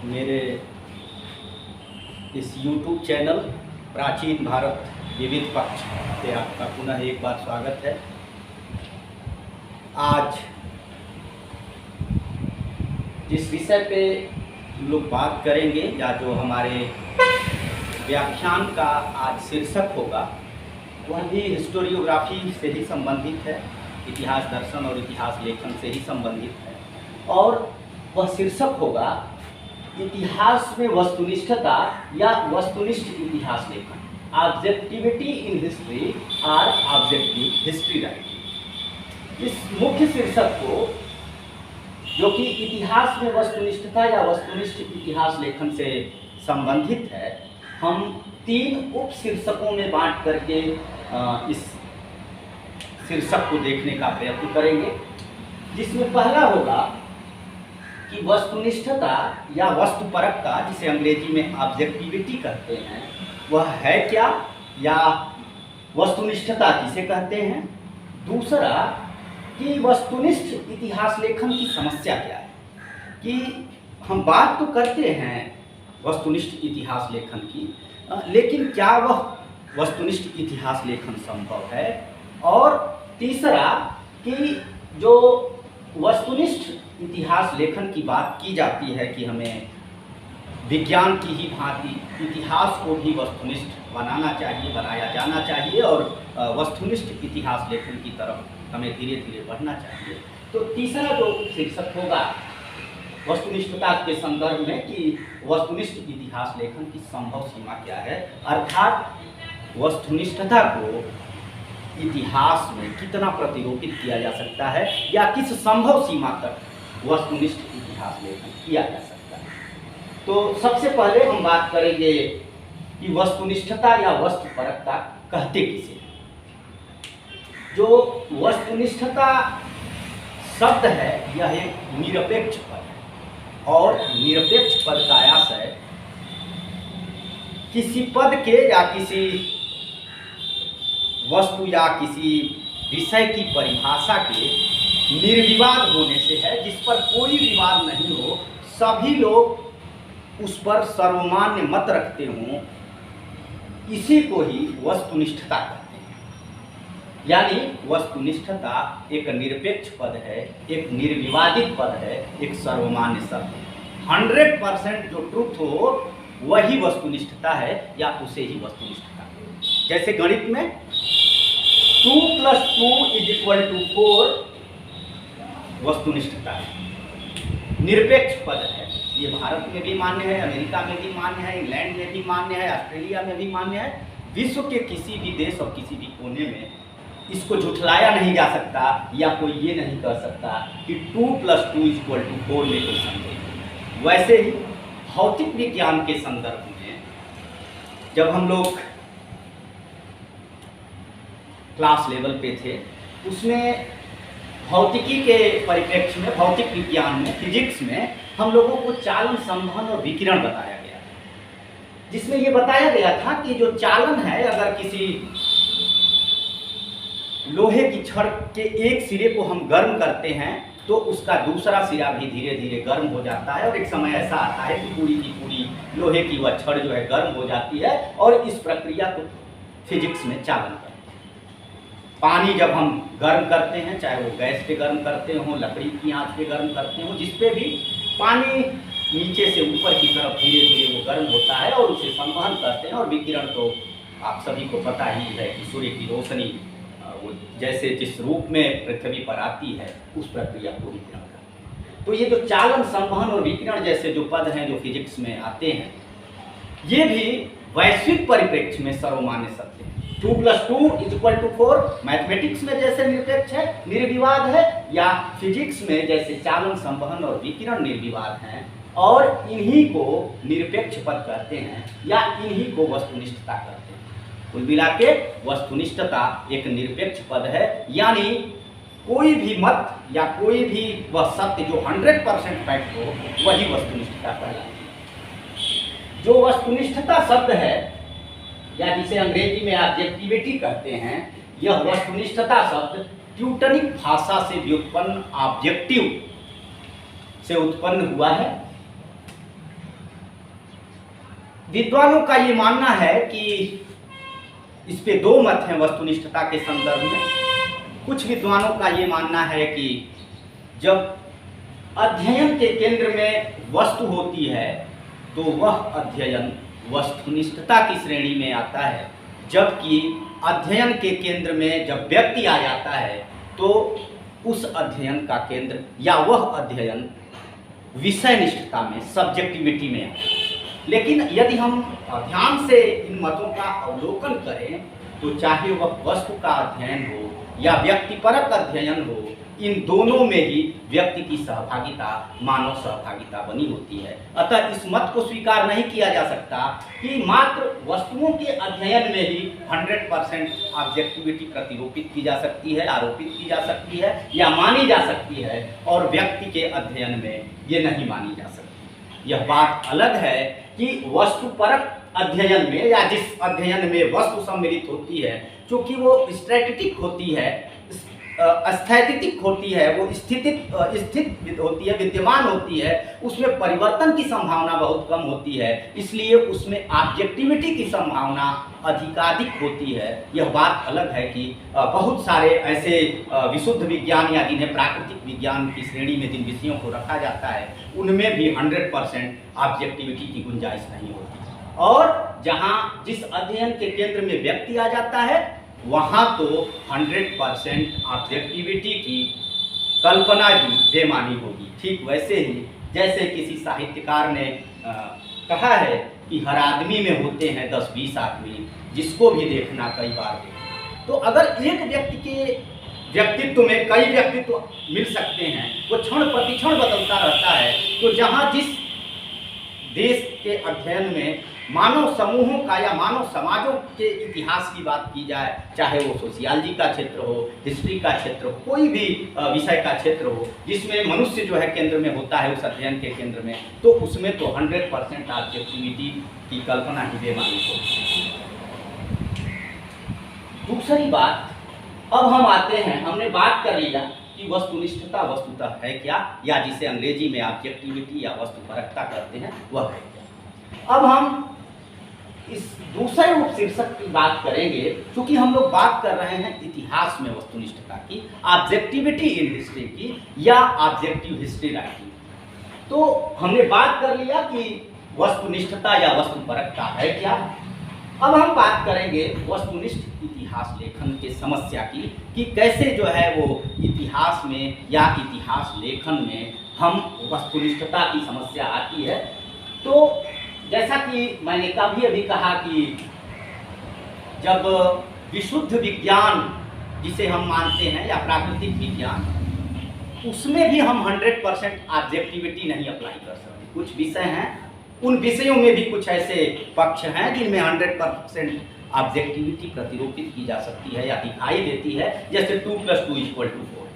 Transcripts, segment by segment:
मेरे इस YouTube channel प्राचीन भारत विविध पक्ष से आपका पुनः एक बार स्वागत है। आज जिस विषय पे हम लोग बात करेंगे या जो हमारे व्याख्यान का आज शीर्षक होगा वह भी हिस्टोरियोग्राफी से ही संबंधित है, इतिहास दर्शन और इतिहास लेखन से ही संबंधित है। और वह शीर्षक होगा इतिहास में वस्तुनिष्ठता या वस्तुनिष्ठ इतिहास लेखन, ऑब्जेक्टिविटी इन हिस्ट्री और ऑब्जेक्टिव हिस्ट्री राइटिंग। इस मुख्य शीर्षक को, जो कि इतिहास में वस्तुनिष्ठता या वस्तुनिष्ठ इतिहास लेखन से संबंधित है, हम 3 उप शीर्षकों में बांट करके इस शीर्षक को देखने का प्रयत्न करेंगे, जिसमें पहला होगा कि वस्तुनिष्ठता या वस्तुपरकता, जिसे अंग्रेजी में ऑब्जेक्टिविटी कहते हैं, वह है क्या या वस्तुनिष्ठता किसे कहते हैं। दूसरा कि वस्तुनिष्ठ इतिहास लेखन की समस्या क्या है, कि हम बात तो करते हैं वस्तुनिष्ठ इतिहास लेखन की, लेकिन क्या वह वस्तुनिष्ठ इतिहास लेखन संभव है। और तीसरा कि जो वस्तुनिष्ठ इतिहास लेखन की बात की जाती है कि हमें विज्ञान की ही भांति इतिहास को भी वस्तुनिष्ठ बनाना चाहिए, बनाया जाना चाहिए और वस्तुनिष्ठ इतिहास लेखन की तरफ हमें धीरे धीरे बढ़ना चाहिए। तो तीसरा जो शीर्षक होगा वस्तुनिष्ठता के संदर्भ में कि वस्तुनिष्ठ इतिहास लेखन की संभव सीमा क्या है, अर्थात वस्तुनिष्ठता को इतिहास में कितना प्रतिरोपित किया जा सकता है या किस संभव सीमा तक वस्तुनिष्ठ इतिहास लेखन किया जा सकता है। तो सबसे पहले हम बात करेंगे कि वस्तुनिष्ठता या वस्तुपरकता कहते किसे। जो वस्तुनिष्ठता शब्द है यह एक निरपेक्ष पद है और निरपेक्ष पद का आशय किसी पद के या किसी वस्तु या किसी विषय की परिभाषा के निर्विवाद होने से है, जिस पर कोई विवाद नहीं हो, सभी लोग उस पर सर्वमान्य मत रखते हों, इसी को ही वस्तुनिष्ठता कहते हैं। यानी वस्तुनिष्ठता एक निरपेक्ष पद है, एक निर्विवादित पद है, एक सर्वमान्य शब्द है। 100% जो ट्रुथ हो वही वस्तुनिष्ठता है या उसे ही वस्तुनिष्ठता है। जैसे गणित में 2 + 2 = 4 वस्तुनिष्ठता है, निरपेक्ष पद है। ये भारत में भी मान्य है, अमेरिका में भी मान्य है, इंग्लैंड में भी मान्य है, ऑस्ट्रेलिया में भी मान्य है। विश्व के किसी भी देश और किसी भी कोने में इसको झुठलाया नहीं जा सकता या कोई ये नहीं कह सकता कि 2 + 2 = 4 में कोई संदेह। वैसे ही भौतिक विज्ञान के संदर्भ में जब हम लोग क्लास लेवल पे थे, उसमें भौतिकी के परिप्रेक्ष्य में, भौतिक विज्ञान में, फिजिक्स में हम लोगों को चालन, संवहन और विकिरण बताया गया, जिसमें ये बताया गया था कि जो चालन है, अगर किसी लोहे की छड़ के एक सिरे को हम गर्म करते हैं तो उसका दूसरा सिरा भी धीरे धीरे गर्म हो जाता है और एक समय ऐसा आता है कि पूरी की पूरी लोहे की वह छड़ जो है गर्म हो जाती है और इस प्रक्रिया को फिजिक्स में चालन करते हैं। पानी जब हम गर्म करते हैं, चाहे वो गैस पे गर्म करते हो, लकड़ी की आंच पे गर्म करते हो, जिस पे भी पानी नीचे से ऊपर की तरफ धीरे धीरे वो गर्म होता है और उसे संवहन करते हैं। और विकिरण तो आप सभी को पता ही है कि सूर्य की रोशनी वो जैसे जिस रूप में पृथ्वी पर आती है उस प्रक्रिया को विकिरण करते हैं। तो ये जो चालन, संवहन और विकिरण जैसे जो पद हैं जो फिजिक्स में आते हैं, ये भी वैश्विक परिप्रेक्ष्य में सर्वमान्य शब्द हैं। 2 + 2 = 4 मैथमेटिक्स में जैसे निरपेक्ष है, निर्विवाद है, या फिजिक्स में जैसे चालन, संवहन और विकिरण निर्विवाद हैं, और इन्हीं को निरपेक्ष पद कहते हैं या इन्हीं को वस्तुनिष्ठता कहते हैं। कुल मिला के वस्तुनिष्ठता एक निरपेक्ष पद है, यानी कोई भी मत या कोई भी वह सत्य जो 100% फैक्ट हो वही वस्तुनिष्ठता कहलाती है। जो वस्तुनिष्ठता शब्द है या जिसे अंग्रेजी में ऑब्जेक्टिविटी कहते हैं, यह वस्तुनिष्ठता शब्द ट्यूटनिक भाषा से व्युत्पन्न ऑब्जेक्टिव से उत्पन्न हुआ है। विद्वानों का ये मानना है कि इस पे दो मत हैं वस्तुनिष्ठता के संदर्भ में। कुछ विद्वानों का ये मानना है कि जब अध्ययन के केंद्र में वस्तु होती है तो वह अध्ययन वस्तुनिष्ठता की श्रेणी में आता है, जबकि अध्ययन के केंद्र में जब व्यक्ति आ जाता है तो उस अध्ययन का केंद्र या वह अध्ययन विषय निष्ठता में, सब्जेक्टिविटी में आता है। लेकिन यदि हम ध्यान से इन मतों का अवलोकन करें तो चाहे वह वस्तु का अध्ययन हो या व्यक्तिपरक अध्ययन हो, इन दोनों में ही व्यक्ति की सहभागिता मानव सहभागिता बनी होती है। अतः इस मत को स्वीकार नहीं किया जा सकता कि मात्र वस्तुओं के अध्ययन में ही 100% ऑब्जेक्टिविटी प्रतिरूपित की जा सकती है, आरोपित की जा सकती है या मानी जा सकती है, और व्यक्ति के अध्ययन में ये नहीं मानी जा सकती। यह बात अलग है कि वस्तुपरक अध्ययन में या जिस अध्ययन में वस्तु सम्मिलित होती है, चूँकि वो स्टैटिक होती है, स्थैतिक होती है, वो स्थित होती है, विद्यमान होती है, उसमें परिवर्तन की संभावना बहुत कम होती है, इसलिए उसमें ऑब्जेक्टिविटी की संभावना अधिकाधिक होती है। यह बात अलग है कि बहुत सारे ऐसे विशुद्ध विज्ञान या जिन्हें प्राकृतिक विज्ञान की श्रेणी में जिन विषयों को रखा जाता है उनमें भी 100% ऑब्जेक्टिविटी की गुंजाइश नहीं होती, और जहाँ जिस अध्ययन के केंद्र में व्यक्ति आ जाता है वहाँ तो 100% ऑब्जेक्टिविटी की कल्पना ही बेमानी होगी। ठीक वैसे ही जैसे किसी साहित्यकार ने कहा है कि हर आदमी में होते हैं 10-20 आदमी, जिसको भी देखना कई बार देखना। तो अगर एक व्यक्ति के व्यक्तित्व में कई व्यक्तित्व मिल सकते हैं, वो क्षण प्रतिक्षण बदलता रहता है, तो जहाँ जिस देश के अध्ययन में मानव समूहों का या मानव समाजों के इतिहास की बात की जाए, चाहे वो सोशियोलॉजी का क्षेत्र हो, हिस्ट्री का क्षेत्र हो, कोई भी विषय का क्षेत्र हो जिसमें मनुष्य जो है केंद्र में होता है उस अध्ययन के केंद्र में, तो उसमें तो 100% ऑब्जेक्टिविटी की कल्पना ही बेमानी होती है। दूसरी बात, अब हम आते हैं, हमने बात कर लिया कि वस्तुनिष्ठता वस्तुतः है क्या, या जिसे अंग्रेजी में ऑब्जेक्टिविटी या वस्तुपरकता कहते हैं वह है क्या। अब हम इस दूसरे उपशीर्षक की बात करेंगे, क्योंकि हम लोग बात कर रहे हैं इतिहास में वस्तुनिष्ठता की, ऑब्जेक्टिविटी इन हिस्ट्री की या ऑब्जेक्टिव हिस्ट्री राइटिंग। तो हमने बात कर लिया कि वस्तुनिष्ठता या वस्तुपरकता है क्या। अब हम बात करेंगे वस्तुनिष्ठ इतिहास लेखन के समस्या की, कि कैसे जो है वो इतिहास में या इतिहास लेखन में हम वस्तुनिष्ठता की समस्या आती है। तो जैसा कि मैंने अभी कहा कि जब विशुद्ध विज्ञान जिसे हम मानते हैं या प्राकृतिक विज्ञान, उसमें भी हम 100% ऑब्जेक्टिविटी नहीं अप्लाई कर सकते। कुछ विषय हैं, उन विषयों में भी कुछ ऐसे पक्ष हैं जिनमें 100% ऑब्जेक्टिविटी प्रतिरूपित की जा सकती है या दिखाई देती है, जैसे 2+2=4,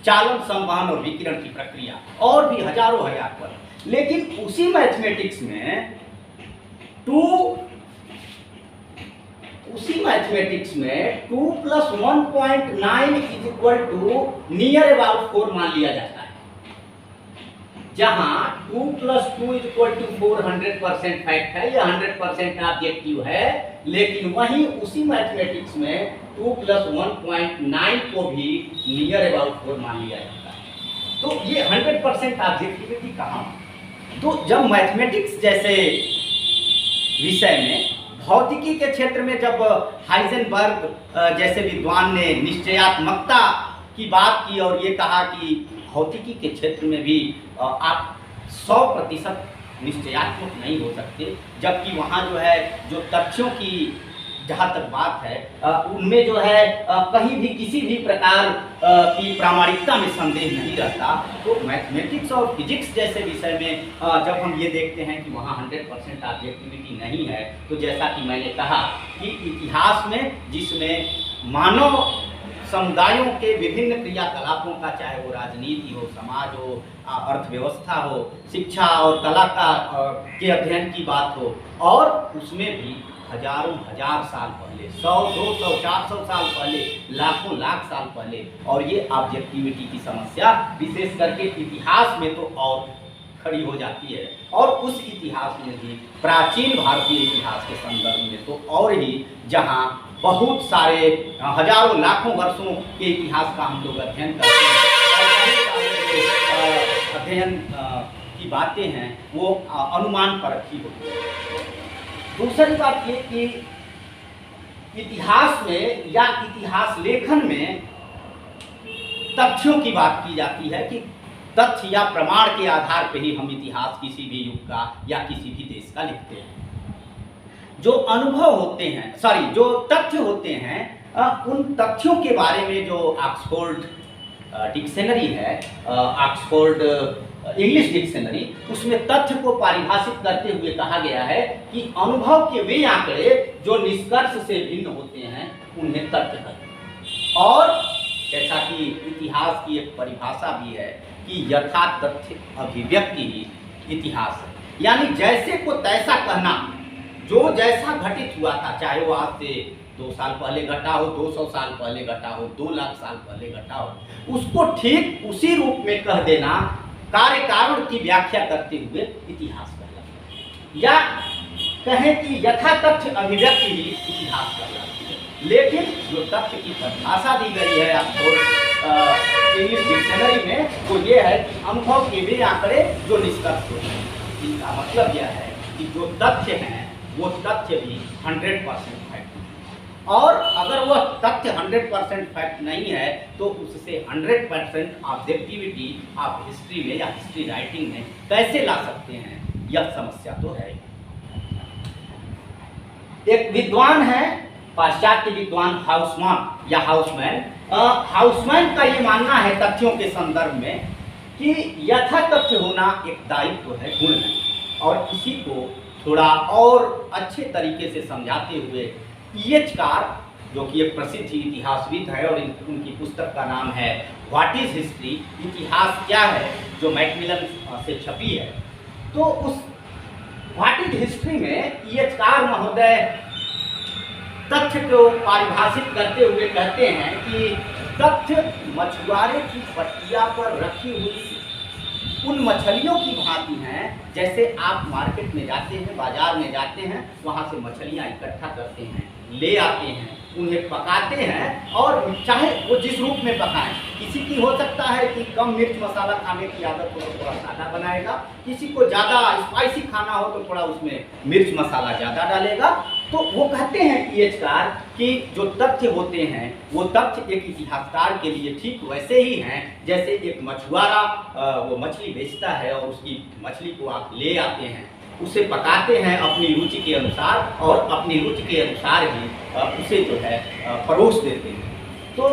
चालन, संवहन और विकिरण की प्रक्रिया, और भी हजारों हजार पर। लेकिन उसी मैथमेटिक्स में 2 + 1.9 नियर अबाउट 4 मान लिया जाता है, जहां 2 + 2 = 4 100% फैक्ट है, यह 100% ऑब्जेक्टिव है। लेकिन वहीं उसी मैथमेटिक्स में 2 + 1.9 को भी नियर अबाउट 4 मान लिया जाता है। तो ये 100% ऑब्जेक्टिविटी कहाँ? तो जब मैथमेटिक्स जैसे विषय में, भौतिकी के क्षेत्र में जब हाइजेनबर्ग जैसे विद्वान ने निश्चयात्मकता की बात की और ये कहा कि भौतिकी के क्षेत्र में भी आप 100% निश्चयात्मक नहीं हो सकते, जबकि वहाँ जो है जो तथ्यों की जहाँ तक बात है उनमें जो है कहीं भी किसी भी प्रकार की प्रामाणिकता में संदेह नहीं रहता। तो मैथमेटिक्स और फिजिक्स जैसे विषय में जब हम ये देखते हैं कि वहाँ 100% ऑब्जेक्टिविटी नहीं है, तो जैसा कि मैंने कहा कि इतिहास में जिसमें मानव समुदायों के विभिन्न क्रियाकलापों का, चाहे वो राजनीति हो, समाज हो, अर्थव्यवस्था हो, शिक्षा और कला का के अध्ययन की बात हो, और उसमें भी हजारों हजार साल पहले, 100, 200, 400 साल पहले, लाखों लाख साल पहले, और ये ऑब्जेक्टिविटी की समस्या विशेष करके इतिहास में तो और खड़ी हो जाती है। और उस इतिहास में भी प्राचीन भारतीय इतिहास के संदर्भ में तो और ही, जहाँ बहुत सारे हजारों लाखों वर्षों के इतिहास का हम लोग अध्ययन करते हैं और बहुत सारे अध्ययन की बातें हैं वो अनुमान पर रखी होती है। दूसरी बात ये कि इतिहास में या इतिहास लेखन में तथ्यों की बात की जाती है कि तथ्य या प्रमाण के आधार पर ही हम इतिहास किसी भी युग का या किसी भी देश का लिखते हैं। जो अनुभव होते हैं, जो तथ्य होते हैं, उन तथ्यों के बारे में जो ऑक्सफोर्ड डिक्शनरी है, ऑक्सफोर्ड इंग्लिश डिक्शनरी, उसमें तथ्य को परिभाषित करते हुए कहा गया है कि अनुभव के वे आंकड़े जो निष्कर्ष से भिन्न होते हैं उन्हें तथ्य कहते हैं। और जैसा कि इतिहास की एक परिभाषा भी है कि यथा तथ्य अभिव्यक्ति ही इतिहास है, यानी जैसे को तैसा कहना, जो जैसा घटित हुआ था, चाहे वो आज से 2 साल पहले घटा हो, 200 साल पहले घटा हो, 2 लाख साल पहले घटा हो, उसको ठीक उसी रूप में कह देना, कार्य कारण की व्याख्या करते हुए इतिहास कहलाता है। या कहें कि यथा तथ्य अभिव्यक्ति ही इतिहास कहलाती है। लेकिन जो तथ्य की परिभाषा दी गई है आपको इंग्लिश डिक्शनरी में, वो ये है कि अनुभव के वे आंकड़े जो निष्कर्ष होते हैं। इसका मतलब यह है कि जो तथ्य हैं वो तथ्य भी 100% फैक्ट है, और अगर वह तथ्य 100% फैक्ट नहीं है तो उससे 100% ऑब्जेक्टिविटी आप हिस्ट्री में या हिस्ट्री राइटिंग में कैसे ला सकते हैं, यह समस्या तो है। एक विद्वान है, पाश्चात्य विद्वान हाउसमैन या हाउसमैन का ये मानना है तथ्यों के संदर्भ में कि यथा तथ्य होना एक दायित्व है, गुण है। और किसी को थोड़ा और अच्छे तरीके से समझाते हुए E.H. कार, जो कि एक प्रसिद्ध इतिहासविद है और उनकी पुस्तक का नाम है व्हाट इज हिस्ट्री, इतिहास क्या है, जो मैकमिलन से छपी है, तो उस व्हाट इज हिस्ट्री में E.H. कार महोदय तथ्य को परिभाषित करते हुए कहते हैं कि तथ्य मछुआरे की पटिया पर रखी हुई उन मछलियों की भांति हैं, जैसे आप मार्केट में जाते हैं, बाजार में जाते हैं, वहाँ से मछलियाँ इकट्ठा करते हैं, ले आते हैं, उन्हें पकाते हैं, और चाहे वो जिस रूप में पकाएं। किसी की हो सकता है कि कम मिर्च मसाला खाने की आदत हो तो थोड़ा सादा बनाएगा, किसी को ज़्यादा स्पाइसी खाना हो तो थोड़ा उसमें मिर्च मसाला ज़्यादा डालेगा। तो वो कहते हैं E.H. कार कि जो तथ्य होते हैं वो तथ्य एक इतिहासकार के लिए ठीक वैसे ही हैं जैसे एक मछुआरा वो मछली बेचता है और उसकी मछली को आप ले आते हैं, उसे पकाते हैं अपनी रुचि के अनुसार, और अपनी रुचि के अनुसार ही उसे जो है परोस देते हैं। तो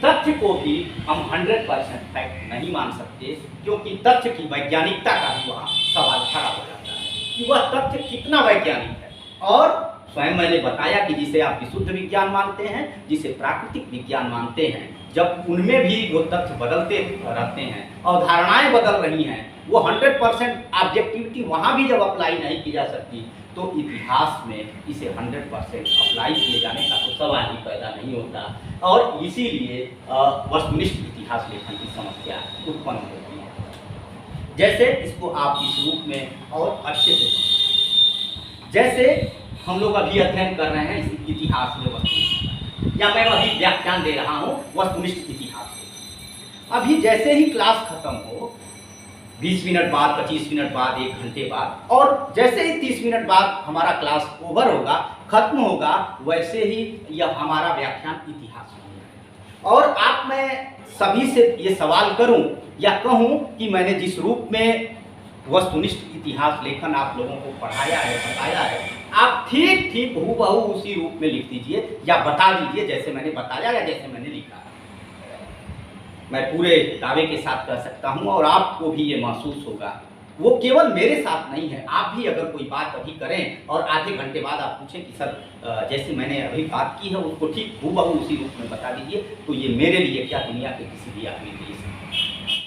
तथ्य को भी हम 100% फैक्ट नहीं मान सकते, क्योंकि तथ्य की वैज्ञानिकता का भी वहाँ सवाल खड़ा हो जाता है कि वह तथ्य कितना वैज्ञानिक है। और स्वयं मैंने बताया कि जिसे आप विशुद्ध विज्ञान मानते हैं, जिसे प्राकृतिक विज्ञान मानते हैं, जब उनमें भी वो तथ्य बदलते रहते हैं, अवधारणाएं बदल रही हैं, वो 100% ऑब्जेक्टिविटी वहाँ भी जब अप्लाई नहीं की जा सकती, तो इतिहास में इसे 100% अप्लाई किए जाने का तो सवाल ही पैदा नहीं होता, और इसीलिए वस्तुनिष्ठ इतिहास लेखन की समस्या उत्पन्न होती है। जैसे इसको आप इस रूप में और अच्छे से समझें, जैसे हम लोग अभी अध्ययन कर रहे हैं इस इतिहास में वस्तुनिष्ठ, या मैं अभी व्याख्यान दे रहा हूँ वस्तुनिष्ठ इतिहास में। अभी जैसे ही क्लास खत्म हो, 20 मिनट बाद, 25 मिनट बाद, 1 घंटे बाद, और जैसे ही 30 मिनट बाद हमारा क्लास ओवर होगा, खत्म होगा, वैसे ही यह हमारा व्याख्यान इतिहास हो जाएगा। और आप मैं सभी से ये सवाल करूं या कहूं कि मैंने जिस रूप में वस्तुनिष्ठ इतिहास लेखन आप लोगों को पढ़ाया है, बताया है, आप ठीक हूबहू उसी रूप में लिख दीजिए या बता दीजिए जैसे मैंने बताया या जैसे मैंने लिखा। मैं पूरे दावे के साथ कह सकता हूं, और आपको भी ये महसूस होगा। वो केवल मेरे साथ नहीं है, आप भी अगर कोई बात अभी करें और आधे घंटे बाद आप पूछें कि सर जैसे मैंने अभी बात की है उसको ठीक हूबहू उसी रूप में बता दीजिए, तो ये मेरे लिए क्या दुनिया के किसी भी आदमी के लिए